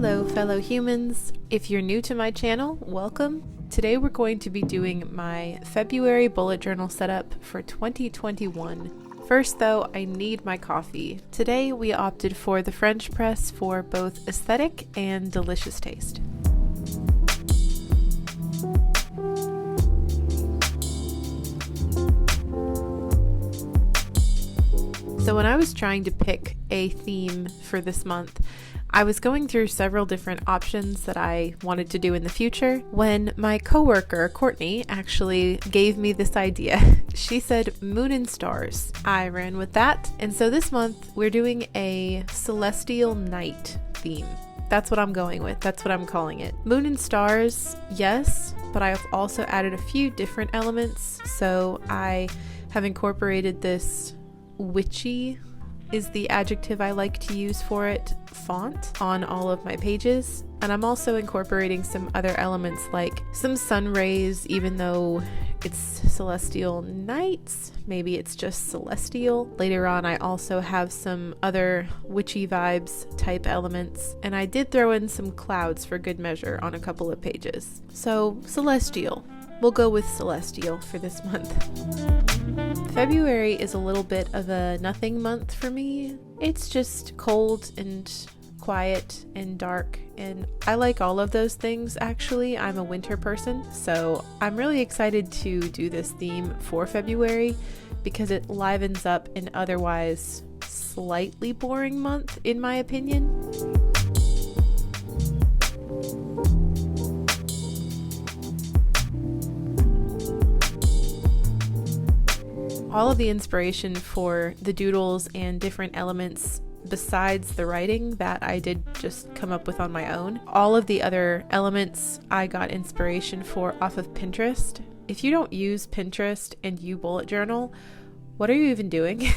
Hello fellow humans, if you're new to my channel, welcome. Today we're going to be doing my February bullet journal setup for 2021. First though, I need my coffee. Today we opted for the French press for both aesthetic and delicious taste. So when I was trying to pick a theme for this month, I was going through several different options that I wanted to do in the future when my coworker, Courtney, actually gave me this idea. She said moon and stars. I ran with that. And so this month we're doing a celestial night theme. That's what I'm going with. That's what I'm calling it. Moon and stars, yes, but I've also added a few different elements. So I have incorporated this witchy is the adjective I like to use for it, font on all of my pages. And I'm also incorporating some other elements like some sun rays, even though it's celestial nights, maybe it's just celestial. Later on I also have some other witchy vibes type elements, and I did throw in some clouds for good measure on a couple of pages. So celestial. We'll go with celestial for this month. February is a little bit of a nothing month for me. It's just cold and quiet and dark, and I like all of those things actually. I'm a winter person, so I'm really excited to do this theme for February because it livens up an otherwise slightly boring month in my opinion. All of the inspiration for the doodles and different elements besides the writing that I did just come up with on my own, all of the other elements I got inspiration for off of Pinterest. If you don't use Pinterest and you bullet journal, what are you even doing?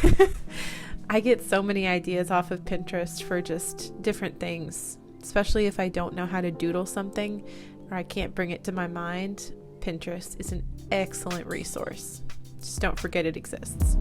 I get so many ideas off of Pinterest for just different things, especially if I don't know how to doodle something or I can't bring it to my mind. Pinterest is an excellent resource. Just don't forget it exists.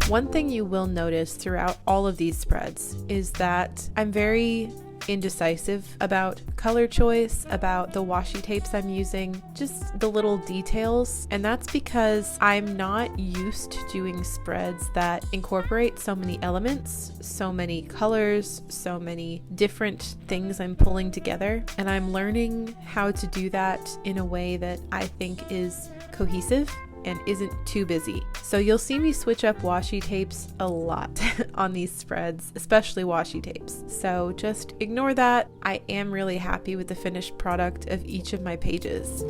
One thing you will notice throughout all of these spreads is that I'm very indecisive about color choice, about the washi tapes I'm using, just the little details. And that's because I'm not used to doing spreads that incorporate so many elements, so many colors, so many different things I'm pulling together. And I'm learning how to do that in a way that I think is cohesive and isn't too busy. So you'll see me switch up washi tapes a lot on these spreads, especially washi tapes. So just ignore that. I am really happy with the finished product of each of my pages.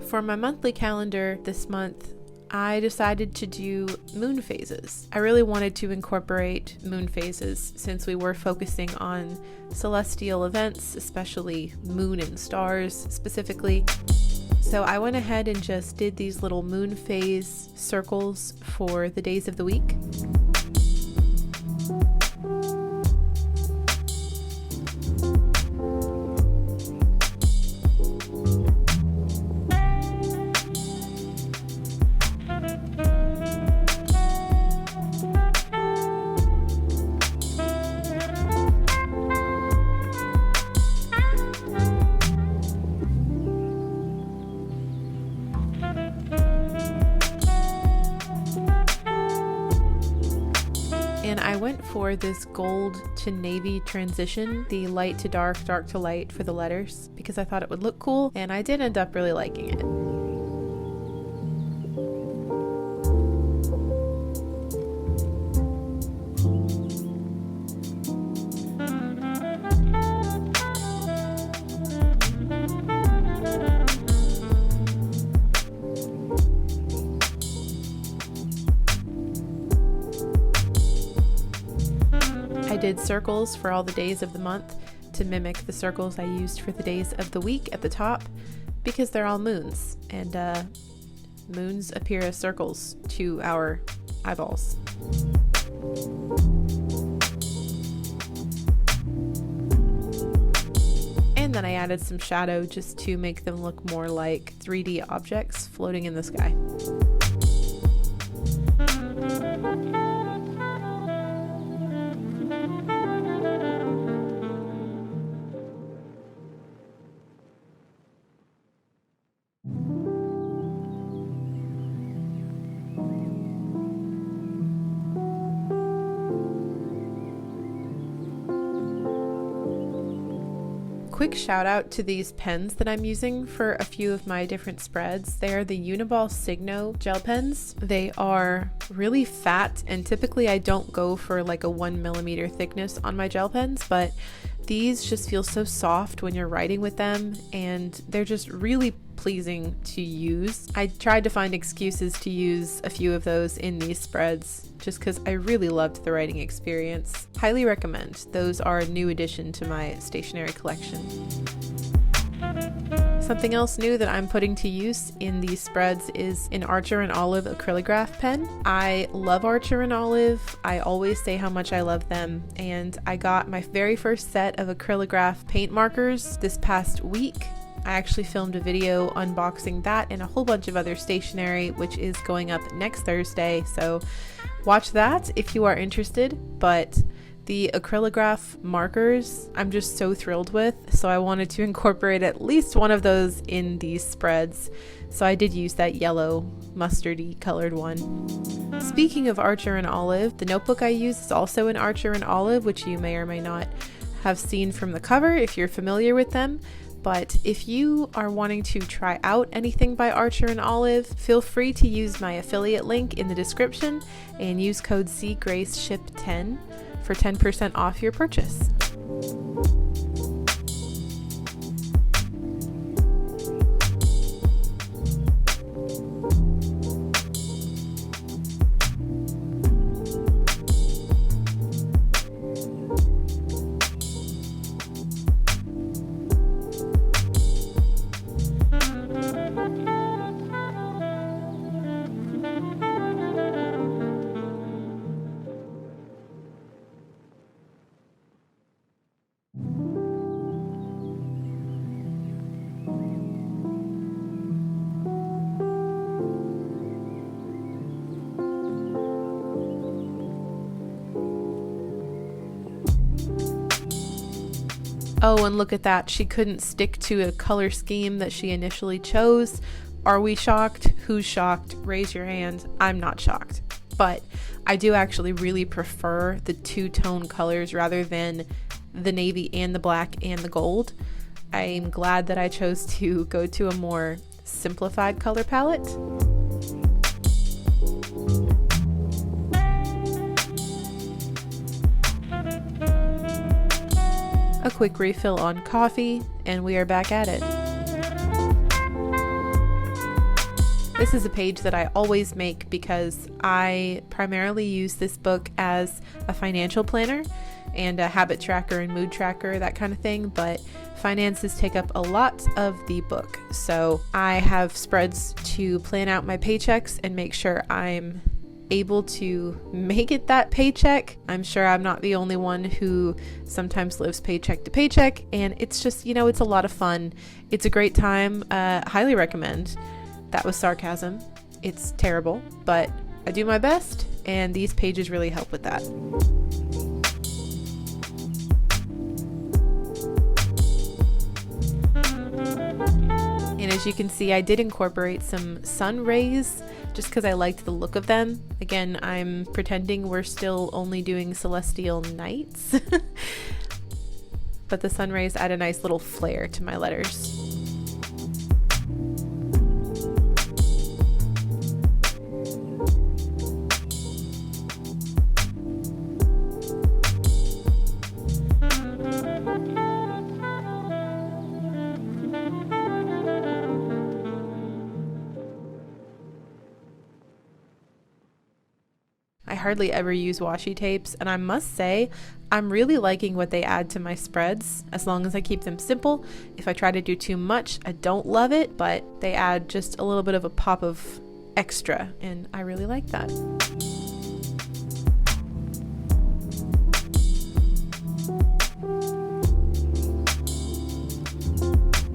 For my monthly calendar this month, I decided to do moon phases. I really wanted to incorporate moon phases since we were focusing on celestial events, especially moon and stars specifically. So I went ahead and just did these little moon phase circles for the days of the week. And I went for this gold to navy transition, the light to dark, dark to light for the letters, because I thought it would look cool, and I did end up really liking it. I did circles for all the days of the month to mimic the circles I used for the days of the week at the top, because they're all moons, and moons appear as circles to our eyeballs. And then I added some shadow just to make them look more like 3D objects floating in the sky. Quick shout out to these pens that I'm using for a few of my different spreads. They are the 𝒂𝒐𝒂𝒕𝒊𝒂𝒂 gel pens. They are really fat, and typically I don't go for like a 1mm thickness on my gel pens, but these just feel so soft when you're writing with them, and they're just really pleasing to use. I tried to find excuses to use a few of those in these spreads just because I really loved the writing experience. Highly recommend. Those are a new addition to my stationery collection. Something else new that I'm putting to use in these spreads is an 𝒔𝒅𝒐𝒊𝒏 acrylograph pen. I love 𝒔𝒅𝒐𝒊𝒏. I always say how much I love them, and I got my very first set of acrylograph paint markers this past week. I actually filmed a video unboxing that and a whole bunch of other stationery, which is going up next Thursday, so watch that if you are interested. But the acrylograph markers I'm just so thrilled with, so I wanted to incorporate at least one of those in these spreads, so I did use that yellow mustardy colored one. Speaking of 𝒔𝒅𝒐𝒊𝒏, the notebook I use is also an 𝒔𝒅𝒐𝒊𝒏, which you may or may not have seen from the cover if you're familiar with them. But if you are wanting to try out anything by 𝒔𝒅𝒐𝒊𝒏, feel free to use my affiliate link in the description and use code 𝒔𝒐𝒄𝒊𝒏 for 10% off your purchase. Oh, and look at that. She couldn't stick to a color scheme that she initially chose. Are we shocked? Who's shocked? Raise your hand. I'm not shocked. But I do actually really prefer the two-tone colors rather than the navy and the black and the gold. I'm glad that I chose to go to a more simplified color palette. A quick refill on coffee, and we are back at it. This is a page that I always make because I primarily use this book as a financial planner and a habit tracker and mood tracker, that kind of thing, but finances take up a lot of the book. So I have spreads to plan out my paychecks and make sure I'm able to make it that paycheck. I'm sure I'm not the only one who sometimes lives paycheck to paycheck, and it's just, you know, it's a lot of fun. It's a great time. Highly recommend. That was sarcasm. It's terrible, but I do my best, and these pages really help with that. And as you can see, I did incorporate some sun rays just because I liked the look of them. Again, I'm pretending we're still only doing celestial nights, but the sun rays add a nice little flare to my letters. I hardly ever use washi tapes, and I must say I'm really liking what they add to my spreads, as long as I keep them simple. If I try to do too much, I don't love it, but they add just a little bit of a pop of extra, and I really like that.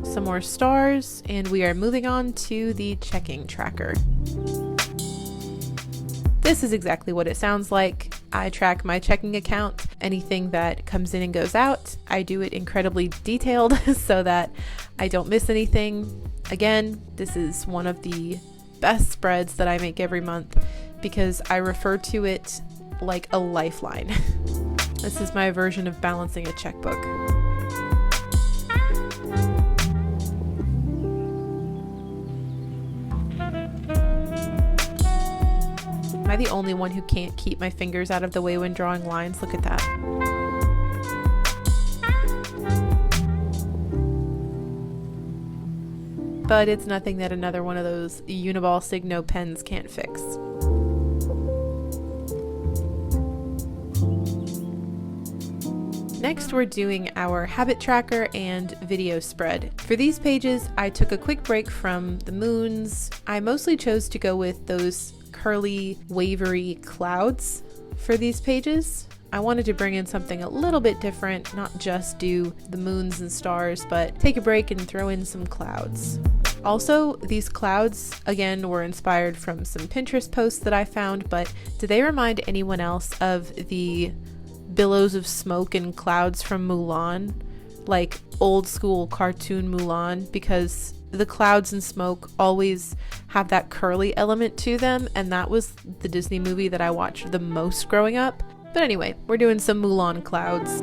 Some more stars, and we are moving on to the checking tracker. This is exactly what it sounds like. I track my checking account. Anything that comes in and goes out, I do it incredibly detailed so that I don't miss anything. Again, this is one of the best spreads that I make every month because I refer to it like a lifeline. This is my version of balancing a checkbook. Am I the only one who can't keep my fingers out of the way when drawing lines? Look at that. But it's nothing that another one of those 𝒖𝒑𝒂𝒕𝒊𝒐𝒏 pens can't fix. Next, we're doing our habit tracker and video spread. For these pages, I took a quick break from the moons. I mostly chose to go with those curly, wavery clouds for these pages. I wanted to bring in something a little bit different, not just do the moons and stars, but take a break and throw in some clouds. Also, these clouds, again, were inspired from some Pinterest posts that I found, but do they remind anyone else of the billows of smoke and clouds from Mulan? Like old school cartoon Mulan, because the clouds and smoke always have that curly element to them, and that was the Disney movie that I watched the most growing up. But anyway, we're doing some Mulan clouds.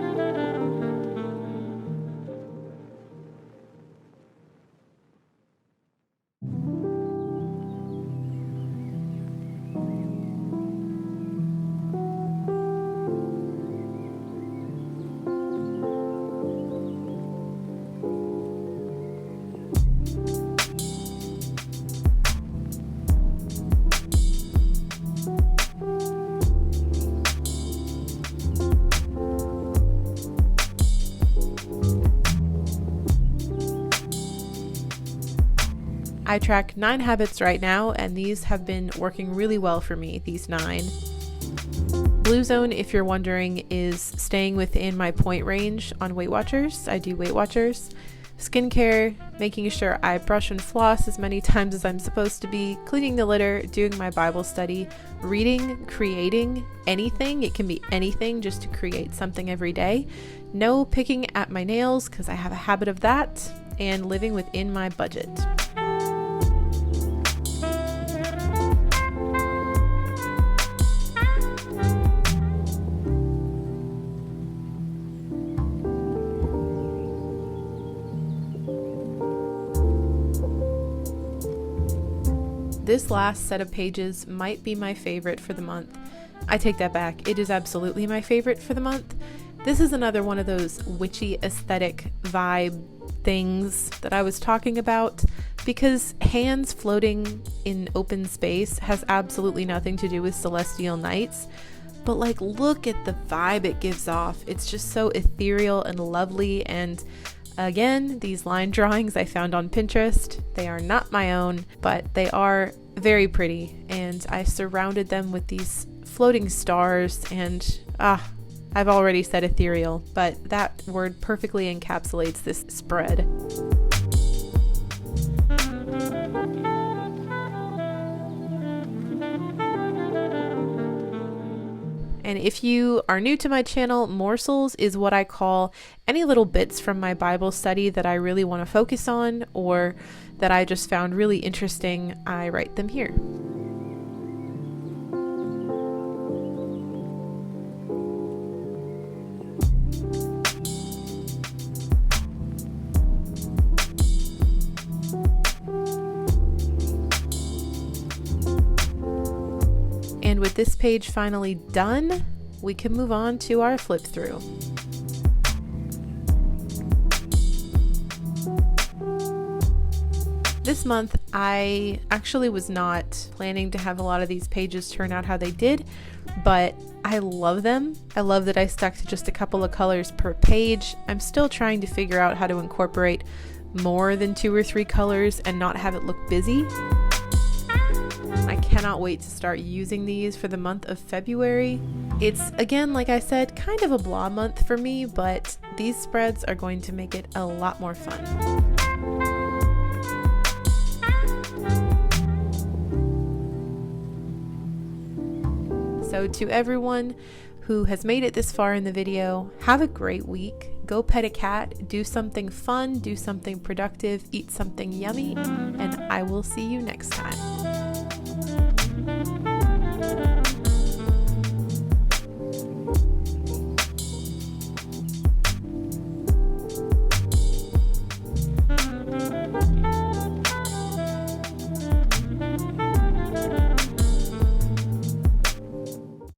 I track 9 habits right now, and these have been working really well for me, these 9. Blue zone, if you're wondering, is staying within my point range on Weight Watchers. I do Weight Watchers. Skincare, making sure I brush and floss as many times as I'm supposed to be, cleaning the litter, doing my Bible study, reading, creating anything. It can be anything, just to create something every day. No picking at my nails, because I have a habit of that, and living within my budget. This last set of pages might be my favorite for the month. I take that back. It is absolutely my favorite for the month. This is another one of those witchy aesthetic vibe things that I was talking about, because hands floating in open space has absolutely nothing to do with celestial nights. But like, look at the vibe it gives off. It's just so ethereal and lovely. And again, these line drawings I found on Pinterest. They are not my own, but they are very pretty, and I surrounded them with these floating stars, and I've already said ethereal, but that word perfectly encapsulates this spread. And if you are new to my channel, morsels is what I call any little bits from my Bible study that I really want to focus on, or that I just found really interesting. I write them here. this page finally done, we can move on to our flip through. This month, I actually was not planning to have a lot of these pages turn out how they did, but I love them. I love that I stuck to just a couple of colors per page. I'm still trying to figure out how to incorporate more than 2 or 3 colors and not have it look busy. I cannot wait to start using these for the month of February. It's, again, like I said, kind of a blah month for me, but these spreads are going to make it a lot more fun. So to everyone who has made it this far in the video, have a great week. Go pet a cat, do something fun, do something productive, eat something yummy, and I will see you next time.